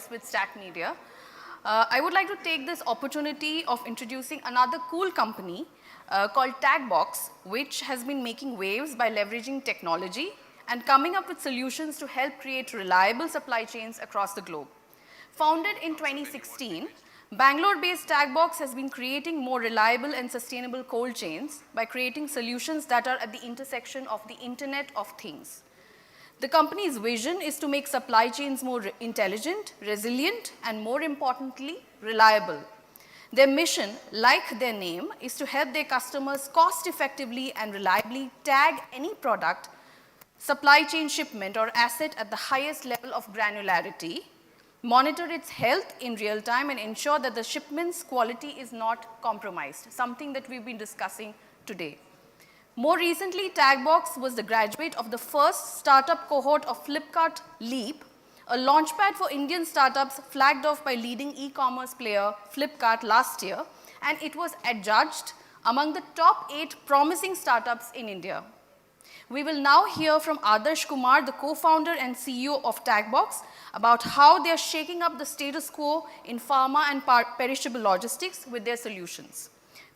Voice with Stack Media. I would like to take this opportunity of introducing another cool company called TagBox, which has been making waves by leveraging technology and coming up with solutions to help create reliable supply chains across the globe. Founded in 2016, Bangalore-based TagBox has been creating more reliable and sustainable cold chains by creating solutions that are at the intersection of the Internet of Things. The company's vision is to make supply chains more intelligent, resilient, and more importantly, reliable. Their mission, like their name, is to help their customers cost-effectively and reliably tag any product, supply chain shipment, or asset at the highest level of granularity, monitor its health in real time, and ensure that the shipment's quality is not compromised, something that we've been discussing today. More recently, TagBox was the graduate of the first startup cohort of Flipkart Leap, a launchpad for Indian startups flagged off by leading e-commerce player Flipkart last year, and it was adjudged among the top 8 promising startups in India. We will now hear from Adarsh Kumar, the co-founder and CEO of TagBox, about how they are shaking up the status quo in pharma and perishable logistics with their solutions.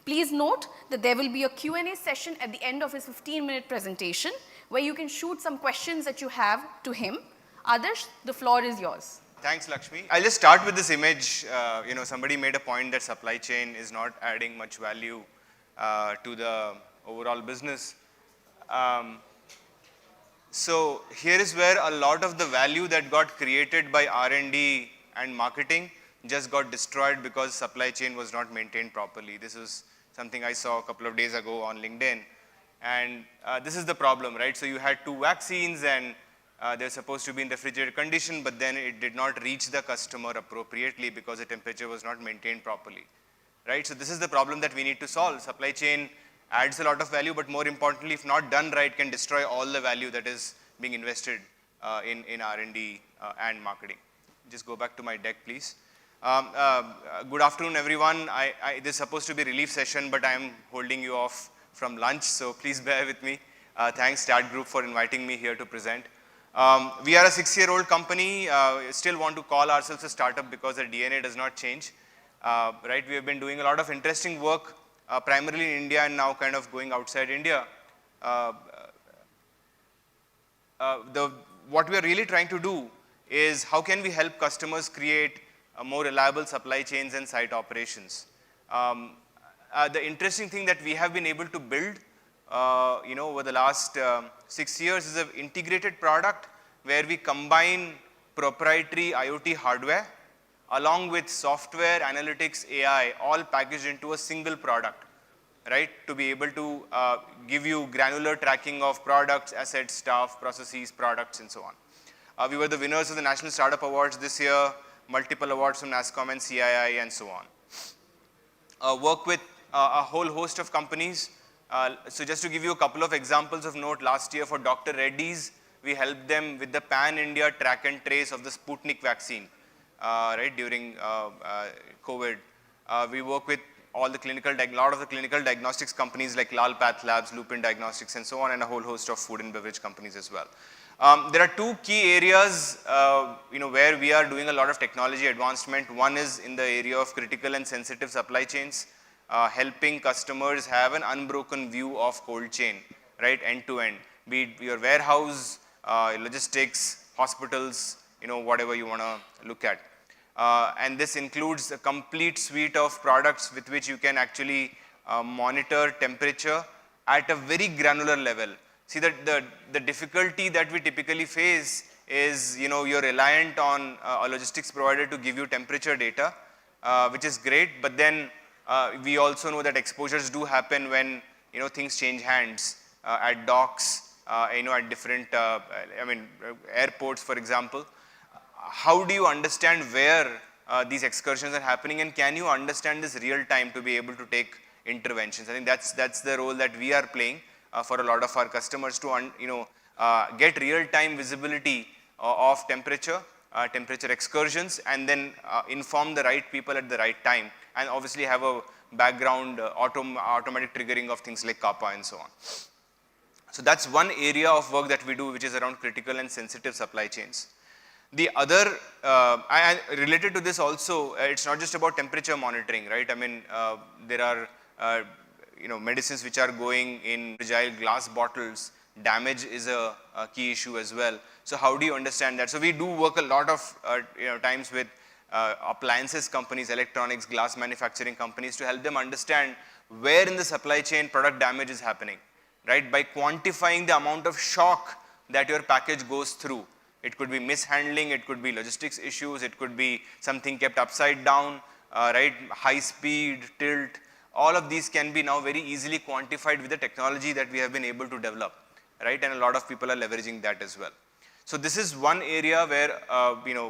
Please note that there will be a Q&A session at the end of his 15-minute presentation where you can shoot some questions that you have to him. Adarsh, the floor is yours. Thanks, Lakshmi. I'll just start with this image. Somebody made a point that supply chain is not adding much value to the overall business. So here is where a lot of the value that got created by R&D and marketing just got destroyed because supply chain was not maintained properly. This is something I saw a couple of days ago on LinkedIn. And this is the problem, right? So you had 2 vaccines and they're supposed to be in refrigerated condition, but then it did not reach the customer appropriately because the temperature was not maintained properly, right? So this is the problem that we need to solve. Supply chain adds a lot of value, but more importantly, if not done right, can destroy all the value that is being invested in R&D and marketing. Just go back to my deck, please. Good afternoon, everyone. This is supposed to be a relief session, but I am holding you off from lunch, so please bear with me. Thanks, Stat Group, for inviting me here to present. We are a 6-year-old company. Still want to call ourselves a startup because our DNA does not change. Right? We have been doing a lot of interesting work, primarily in India and now kind of going outside India. What we are really trying to do is how can we help customers create more reliable supply chains and site operations. The interesting thing that we have been able to build over the last 6 years is an integrated product where we combine proprietary IoT hardware along with software, analytics, AI, all packaged into a single product, right? To be able to give you granular tracking of products, assets, staff, processes, products, and so on. We were the winners of the National Startup Awards this year, multiple awards from NASSCOM and CII, and so on. Work with a whole host of companies. So just to give you a couple of examples of note, last year for Dr. Reddy's, we helped them with the pan-India track and trace of the Sputnik vaccine, right, during COVID. We work with all the lot of the clinical diagnostics companies like Lal Path Labs, Lupin Diagnostics, and so on, and a whole host of food and beverage companies as well. There are 2 key areas, where we are doing a lot of technology advancement. One is in the area of critical and sensitive supply chains, helping customers have an unbroken view of cold chain, right, end to end, be it your warehouse, logistics, hospitals, whatever you want to look at. And this includes a complete suite of products with which you can actually monitor temperature at a very granular level. See, the difficulty that we typically face is, you're reliant on a logistics provider to give you temperature data, which is great, but then we also know that exposures do happen when, things change hands at docks, at different, airports, for example. How do you understand where these excursions are happening, and can you understand this real time to be able to take interventions? I think that's the role that we are playing for a lot of our customers to get real-time visibility of temperature excursions, and then inform the right people at the right time, and obviously have a background automatic triggering of things like kappa and so on. So that's one area of work that we do, which is around critical and sensitive supply chains. The other, and related to this also, it's not just about temperature monitoring, right? I mean, there are, medicines which are going in fragile glass bottles. Damage is a key issue as well. So how do you understand that? So we do work a lot of, times with appliances companies, electronics, glass manufacturing companies to help them understand where in the supply chain product damage is happening, right? By quantifying the amount of shock that your package goes through. It could be mishandling, it could be logistics issues, it could be something kept upside down, right? High speed, tilt, all of these can be now very easily quantified with the technology that we have been able to develop, right? And a lot of people are leveraging that as well. So this is one area where,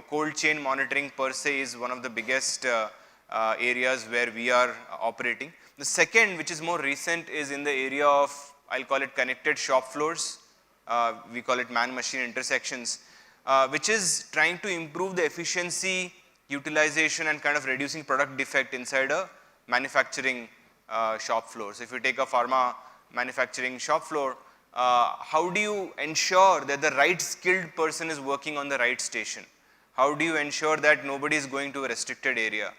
cold chain monitoring per se is one of the biggest areas where we are operating. The second, which is more recent, is in the area of, I'll call it connected shop floors. We call it man-machine intersections, which is trying to improve the efficiency, utilization, and kind of reducing product defect inside a manufacturing shop floor. So if you take a pharma manufacturing shop floor, how do you ensure that the right skilled person is working on the right station? How do you ensure that nobody is going to a restricted area,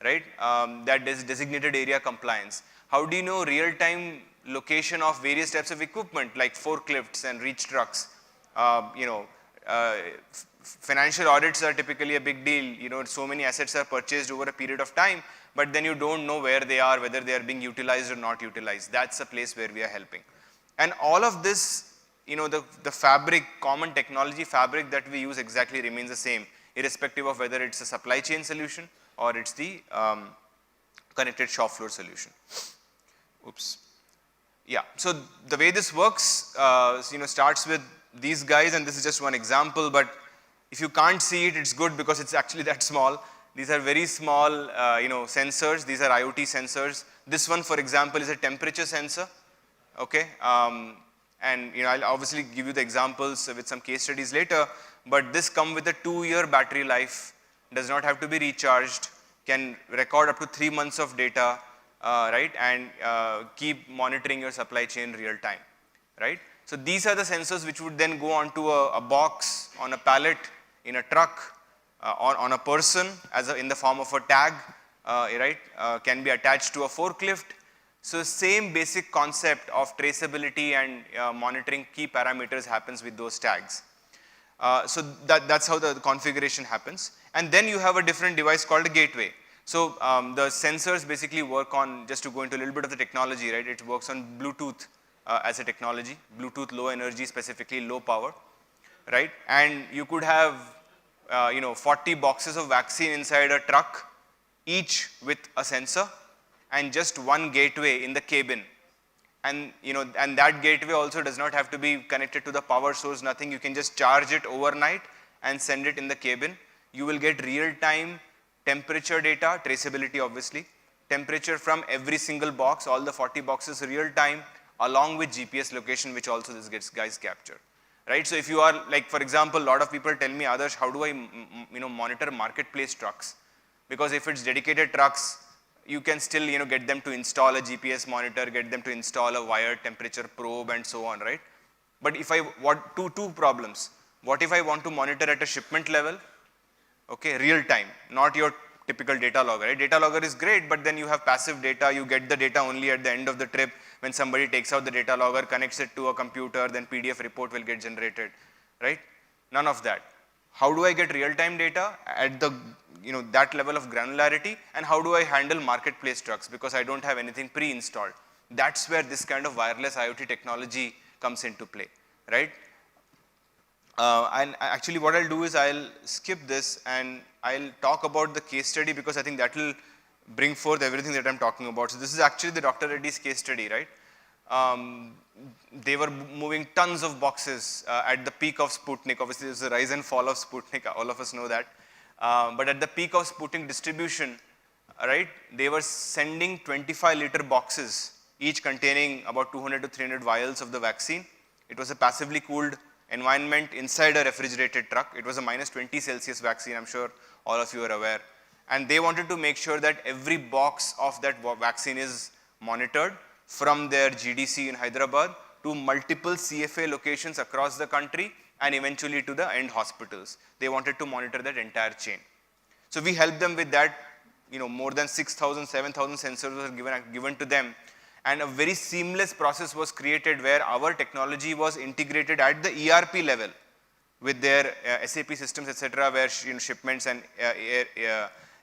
right? That is designated area compliance. How do you know real-time location of various types of equipment like forklifts and reach trucks? Financial audits are typically a big deal. So many assets are purchased over a period of time, but then you don't know where they are, whether they are being utilized or not utilized. That's a place where we are helping. And all of this, the fabric, common technology fabric that we use exactly remains the same, irrespective of whether it's a supply chain solution or it's the connected shop floor solution. Oops. Yeah, so the way this works, starts with these guys, and this is just one example, but if you can't see it, it's good because it's actually that small. These are very small, sensors. These are IoT sensors. This one, for example, is a temperature sensor. Okay, and I'll obviously give you the examples with some case studies later, but this comes with a 2-year battery life, does not have to be recharged, can record up to 3 months of data, right, and keep monitoring your supply chain real time, right. So these are the sensors which would then go onto a box, on a pallet, in a truck, on a person in the form of a tag, right, can be attached to a forklift. So same basic concept of traceability and monitoring key parameters happens with those tags. So that's how the configuration happens. And then you have a different device called a gateway. So the sensors basically work on, just to go into a little bit of the technology, right, it works on Bluetooth as a technology, Bluetooth low energy, specifically low power, right. And you could have 40 boxes of vaccine inside a truck, each with a sensor, and just one gateway in the cabin. And and that gateway also does not have to be connected to the power source, nothing. You can just charge it overnight and send it in the cabin. You will get real-time temperature data, traceability obviously, temperature from every single box, all the 40 boxes real time, along with GPS location, which also this guys capture, right? So if you are, like, for example, a lot of people tell me, Adarsh, how do I monitor marketplace trucks? Because if it's dedicated trucks, you can still get them to install a GPS monitor, get them to install a wired temperature probe and so on, right? But if I want two problems. What if I want to monitor at a shipment level? Okay, real time, not your typical data logger, right? Data logger is great, but then you have passive data, you get the data only at the end of the trip when somebody takes out the data logger, connects it to a computer, then PDF report will get generated, right? None of that. How do I get real-time data at the that level of granularity, and how do I handle marketplace trucks because I don't have anything pre-installed? That's where this kind of wireless IoT technology comes into play, right? And actually what I'll do is I'll skip this and I'll talk about the case study because I think that will bring forth everything that I'm talking about. So this is actually the Dr. Reddy's case study, right? They were moving tons of boxes at the peak of Sputnik. Obviously, there's a rise and fall of Sputnik. All of us know that. But at the peak of Sputnik distribution, right, they were sending 25-liter boxes, each containing about 200 to 300 vials of the vaccine. It was a passively cooled environment inside a refrigerated truck. It was a minus 20 Celsius vaccine. I'm sure all of you are aware. And they wanted to make sure that every box of that vaccine is monitored from their GDC in Hyderabad to multiple CFA locations across the country and eventually to the end hospitals. They wanted to monitor that entire chain. So we helped them with that. More than 6,000, 7,000 sensors were given to them, and a very seamless process was created where our technology was integrated at the ERP level with their SAP systems, etc., where shipments and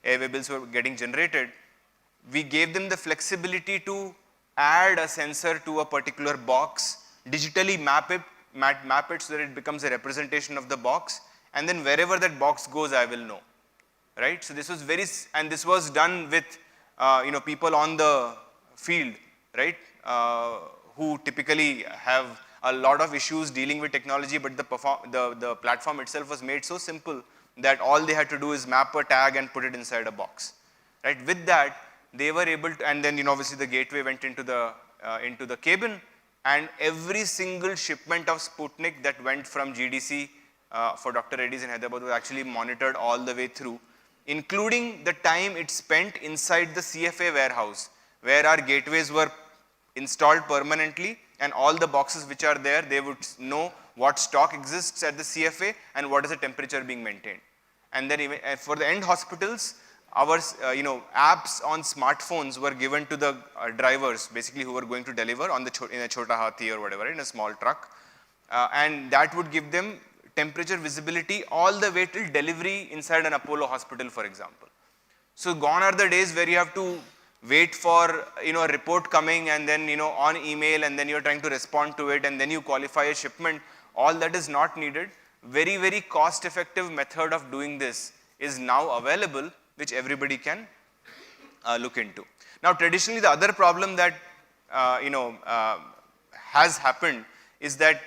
airway bills were getting generated. We gave them the flexibility to add a sensor to a particular box, digitally map it so that it becomes a representation of the box, and then wherever that box goes, I will know. Right? So this was and this was done with people on the field, right? Who typically have a lot of issues dealing with technology, but the platform itself was made so simple that all they had to do is map a tag and put it inside a box. Right? With that, they were able to, and then obviously the gateway went into the cabin, and every single shipment of Sputnik that went from GDC for Dr. Reddy's in Hyderabad was actually monitored all the way through, including the time it spent inside the CFA warehouse, where our gateways were installed permanently, and all the boxes which are there, they would know what stock exists at the CFA and what is the temperature being maintained. And then even for the end hospitals, our apps on smartphones were given to the drivers, basically, who were going to deliver on in a chota hathi or whatever, in a small truck, and that would give them temperature visibility all the way till delivery inside an Apollo hospital, for example. So gone are the days where you have to wait for a report coming, and then on email, and then you're trying to respond to it, and then you qualify a shipment. All that is not needed. Very, very cost effective method of doing this is now available, which everybody can look into. Now traditionally, the other problem that has happened is that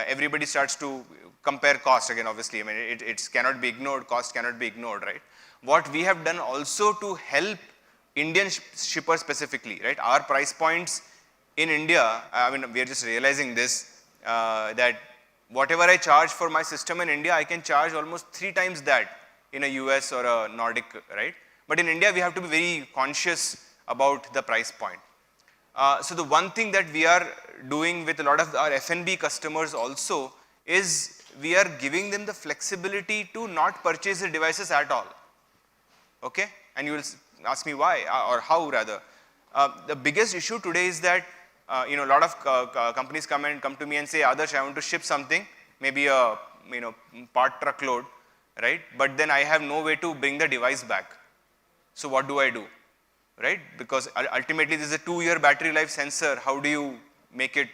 everybody starts to compare cost again. Obviously, I mean it cannot be ignored. Cost cannot be ignored, right? What we have done also to help Indian shippers specifically, right? Our price points in India, I mean, we are just realizing this, that whatever I charge for my system in India, I can charge almost 3 times that in a US or a Nordic, right? But in India, we have to be very conscious about the price point. So the one thing that we are doing with a lot of our F&B customers also is we are giving them the flexibility to not purchase the devices at all. Okay? And you will ask me why, or how rather. The biggest issue today is that a lot of companies come to me and say, Adarsh, I want to ship something, maybe a part truckload, right? But then I have no way to bring the device back. So what do I do? Right? Because ultimately this is a 2-year battery life sensor. How do you make it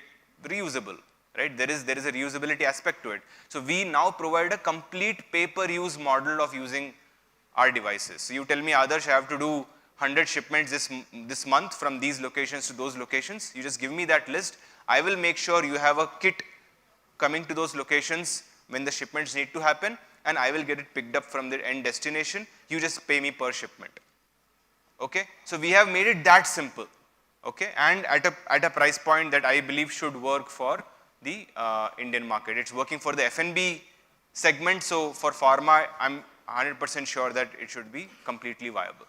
reusable? Right? There is a reusability aspect to it. So we now provide a complete pay-per-use model of using our devices. So you tell me, Adarsh, I have to do 100 shipments this month from these locations to those locations. You just give me that list. I will make sure you have a kit coming to those locations when the shipments need to happen, and I will get it picked up from the end destination. You just pay me per shipment. Okay? So we have made it that simple. Okay? And at a price point that I believe should work for the Indian market. It's working for the F&B segment. So for pharma, I'm 100% sure that it should be completely viable.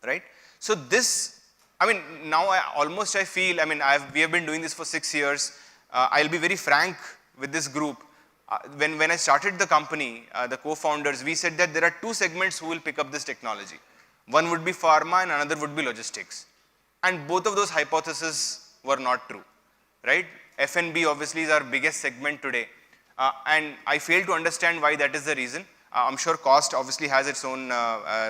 Right? So this, I mean, now I feel, I mean, we have been doing this for 6 years. I'll be very frank with this group. When I started the company, the co-founders, we said that there are 2 segments who will pick up this technology. One would be pharma and another would be logistics. And both of those hypotheses were not true, right? F&B obviously is our biggest segment today. And I fail to understand why that is the reason. I'm sure cost obviously has its own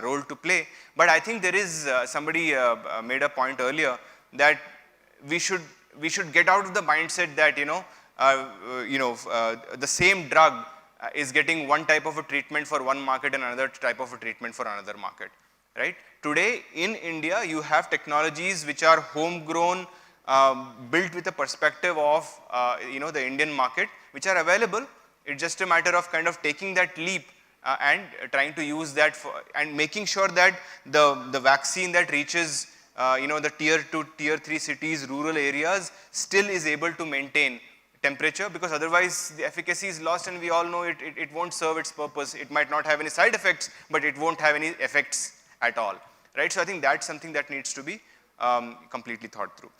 role to play. But I think there is, somebody made a point earlier that we should get out of the mindset that, the same drug is getting one type of a treatment for one market and another type of a treatment for another market. Right? Today in India, you have technologies which are homegrown, built with a perspective of the Indian market, which are available. It's just a matter of kind of taking that leap and trying to use that and making sure that the vaccine that reaches the tier 2, tier 3 cities, rural areas still is able to maintain temperature, because otherwise the efficacy is lost, and we all know it won't serve its purpose. It might not have any side effects, but it won't have any effects at all, right? So I think that's something that needs to be completely thought through.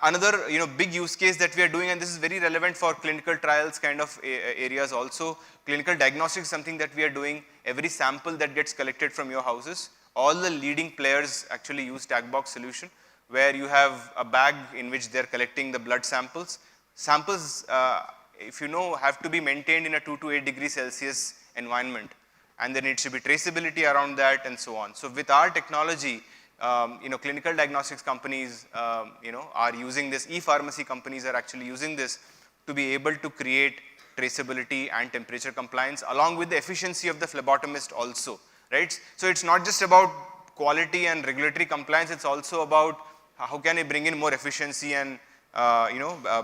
Another big use case that we are doing, and this is very relevant for clinical trials kind of areas also, clinical diagnostics is something that we are doing. Every sample that gets collected from your houses, all the leading players actually use TagBox solution, where you have a bag in which they are collecting the blood samples. Samples, if you know, have to be maintained in a 2 to 8 degrees Celsius environment, and there needs to be traceability around that and so on. So with our technology, clinical diagnostics companies, are using this, e-pharmacy companies are actually using this to be able to create traceability and temperature compliance along with the efficiency of the phlebotomist also, right? So it's not just about quality and regulatory compliance, it's also about how can I bring in more efficiency and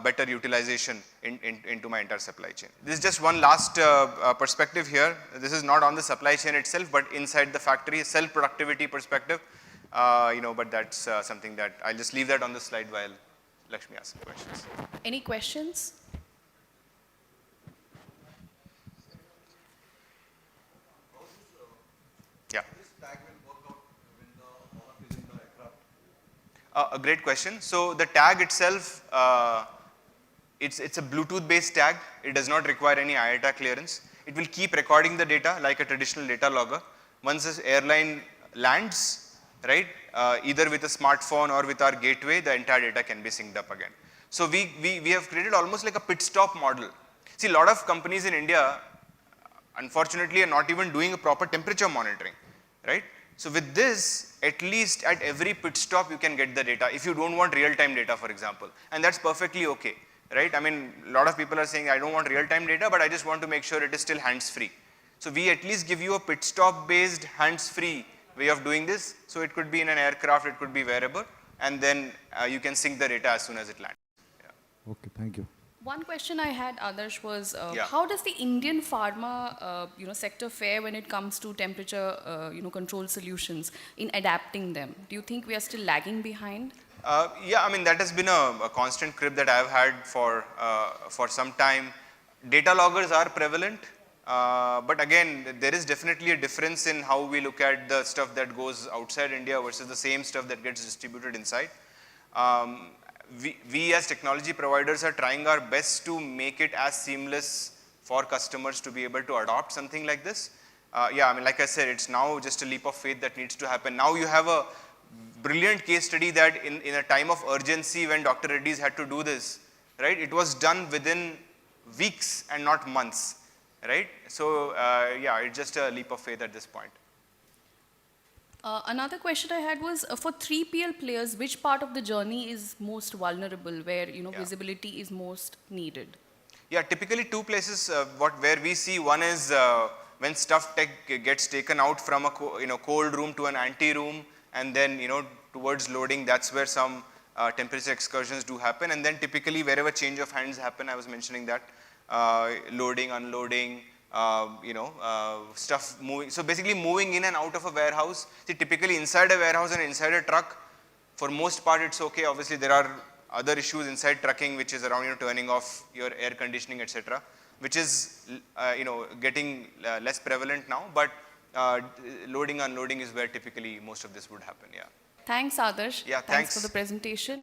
better utilization into my entire supply chain. This is just one last perspective here. This is not on the supply chain itself, but inside the factory, self-productivity perspective. But that's something that I'll just leave that on the slide while Lakshmi asks questions. Any questions? Yeah. This tag will work out when the monarch is in the aircraft. A great question. So the tag itself, it's a Bluetooth based tag. It does not require any IATA clearance. It will keep recording the data like a traditional data logger. Once this airline lands, right, either with a smartphone or with our gateway, the entire data can be synced up again. So we have created almost like a pit stop model. See, a lot of companies in India, unfortunately, are not even doing a proper temperature monitoring, right? So with this, at least at every pit stop, you can get the data if you don't want real-time data, for example. And that's perfectly okay, right? I mean, a lot of people are saying, I don't want real-time data, but I just want to make sure it is still hands-free. So we at least give you a pit stop-based, hands-free way of doing this. So it could be in an aircraft, it could be wherever, and then you can sync the data as soon as it lands. Yeah. Okay, thank you. One question I had, Adarsh, was Yeah. how does the Indian pharma sector fare when it comes to temperature control solutions in adapting them? Do you think we are still lagging behind? Yeah, I mean, that has been a constant crib that I've had for some time. Data loggers are prevalent, but again, there is definitely a difference in how we look at the stuff that goes outside India versus the same stuff that gets distributed inside. We as technology providers are trying our best to make it as seamless for customers to be able to adopt something like this. Yeah, I mean, like I said, it's now just a leap of faith that needs to happen. Now you have a brilliant case study that in a time of urgency when Dr. Reddy's had to do this, right? It was done within weeks and not months, right? So yeah, it's just a leap of faith at this point. Another question I had was for 3PL players, which part of the journey is most vulnerable, where visibility is most needed? Yeah, typically two places where we see. One is when stuff tech gets taken out from a cold room to an ante room, and then towards loading. That's where some temperature excursions do happen, and then typically wherever change of hands happen, I was mentioning that loading, unloading. Stuff moving. So basically moving in and out of a warehouse. See, typically inside a warehouse and inside a truck, for most part it's okay. Obviously there are other issues inside trucking, which is around turning off your air conditioning, etc., which is getting less prevalent now. But loading, unloading is where typically most of this would happen. Yeah. Thanks, Adarsh. Yeah, Thanks for thanks. the presentation.